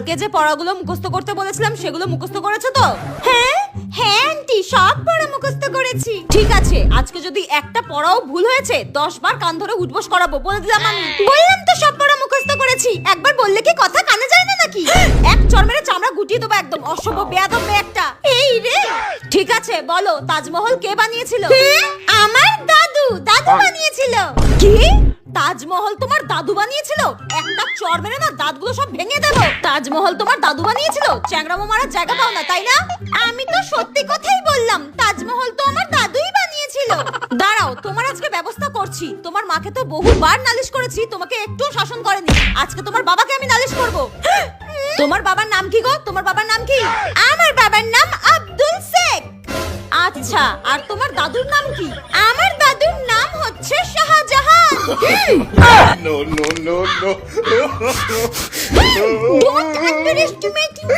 কালকে যে পড়াগুলো মুখস্থ করতে বলেছিলাম সেগুলো মুখস্থ করেছো তো? হ্যাঁ হ্যাঁ আন্টি, সব পড়া মুখস্থ করেছি। ঠিক আছে, আজকে যদি একটা পড়াও ভুল হয়েছে 10 বার কান ধরে উঠবোস করাবো, বলে দিলাম আমি। বললাম তো সব পড়া মুখস্থ করেছি, একবার বললে কি কথা কানে যায় না নাকি? এক চড় মেরে চামড়া গুটিয়ে দেবো একদম, অসভ্য বেয়াদব মেয়ে একটা। এই রে, ঠিক আছে বলো, তাজমহল কে বানিয়েছিল? আমার দাদু বানিয়েছিল। কি? তাজমহল তোমার দাদু বানিয়েছিল? একটা চড় মেরে না দাঁতগুলো সব ভেঙে দেবো। তাজমহল তোমার দাদু বানিয়েছিল? চ্যাংড়ামো মারার জায়গা পাও না, তাই না? আমি তো সত্যি কথাই বললাম, তাজমহল তো আমার দাদুই বানিয়েছিল। দাঁড়াও, তোমার আজকে ব্যবস্থা করছি। তোমার মাকে তো বহুবার নালিশ করেছি, তোমাকে একটু শাসন করেনি। আজকে তোমার বাবাকে আমি নালিশ করব। তোমার বাবার নাম কি গো? তোমার বাবার নাম কি? আমার বাবার নাম আব্দুল শেখ। আচ্ছা, আর তোমার দাদুর নাম কি? আমার দাদুর নাম হচ্ছে Shahjahan. No, no, no, no. Don't underestimate me.